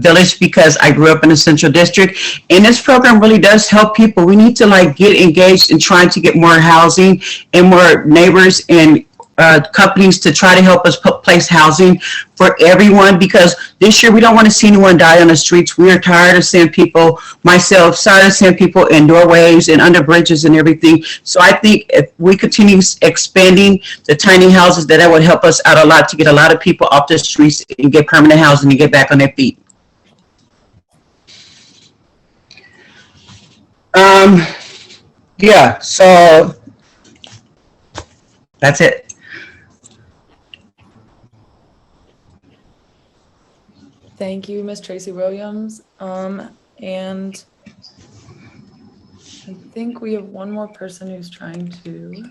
village because I grew up in the Central District. And this program really does help people. We need to get engaged in trying to get more housing and more neighbors and companies to try to help us place housing for everyone, because this year we don't want to see anyone die on the streets. We are tired of seeing people, myself, tired of seeing people in doorways and under bridges and everything. So I think if we continue expanding the tiny houses, that would help us out a lot to get a lot of people off the streets and get permanent housing and get back on their feet. Yeah, so that's it. Thank you, Miss Tracy Williams. And I think we have one more person who's trying to.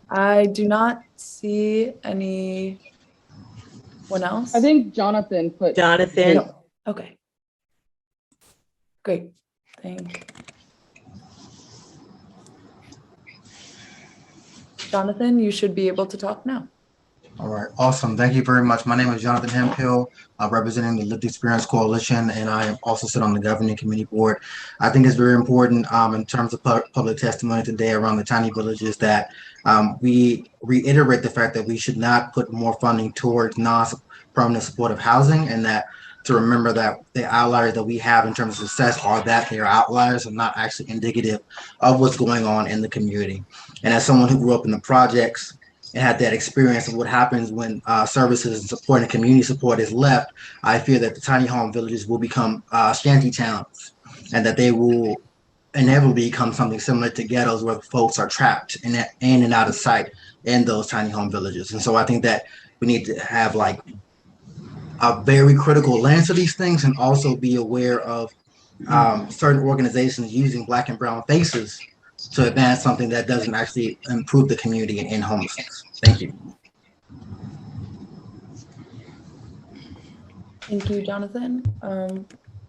I do not see anyone else. I think Jonathan put. Jonathan. No. Okay. Great. Jonathan, you should be able to talk now. All right, awesome. Thank you very much. My name is Jonathan Hemphill, representing the Lived Experience Coalition, and I also sit on the governing committee board. I think it's very important in terms of public testimony today around the tiny villages that we reiterate the fact that we should not put more funding towards non-permanent supportive housing, and that to remember that the outliers that we have in terms of success are that they are outliers and not actually indicative of what's going on in the community. And as someone who grew up in the projects and had that experience of what happens when services and support and community support is left, I fear that the tiny home villages will become shanty towns, and that they will inevitably become something similar to ghettos where folks are trapped in and out of sight in those tiny home villages. And so I think that we need to have a very critical lens to these things, and also be aware of certain organizations using Black and brown faces to advance something that doesn't actually improve the community in homelessness. Thank you. Thank you, Jonathan.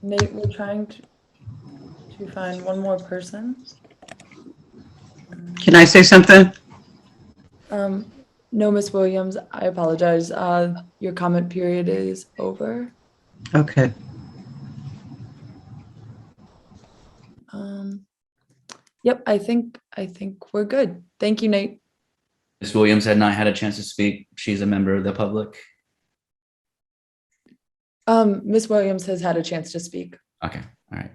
Nate, we're trying to find one more person. Can I say something? No, Miss Williams, I apologize. Your comment period is over. Okay. Yep, I think we're good. Thank you, Nate. Ms. Williams had not had a chance to speak. She's a member of the public. Miss Williams has had a chance to speak. Okay. All right.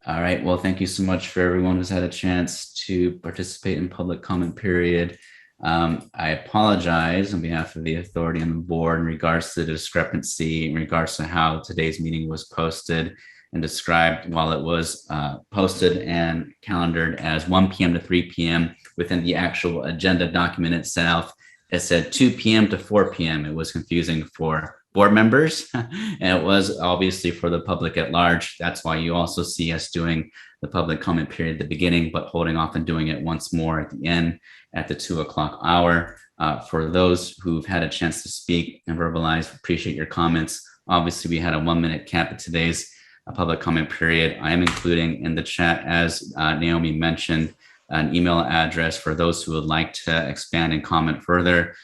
All right. Well, thank you so much for everyone who's had a chance to participate in public comment period. I apologize on behalf of the authority and the board in regards to the discrepancy in regards to how today's meeting was posted and described. While it was posted and calendared as 1 p.m. to 3 p.m. within the actual agenda document itself, it said 2 p.m. to 4 p.m. It was confusing for board members, and it was obviously for the public at large. That's why you also see us doing the public comment period at the beginning, but holding off and doing it once more at the end at the 2 o'clock hour. For those who've had a chance to speak and verbalize, appreciate your comments. Obviously, we had a 1 minute cap at today's public comment period. I am including in the chat, as Naomi mentioned, an email address for those who would like to expand and comment further,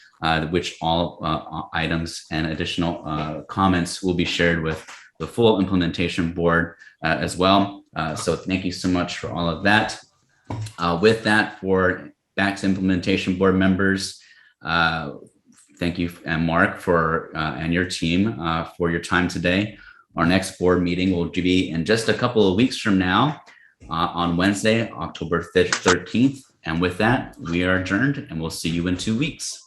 which all items and additional comments will be shared with the full implementation board as well. So thank you so much for all of that. With that, for back to implementation board members, thank you, and Mark, for and your team for your time today. Our next board meeting will be in just a couple of weeks from now on Wednesday, October 13th. And with that, we are adjourned, and we'll see you in 2 weeks.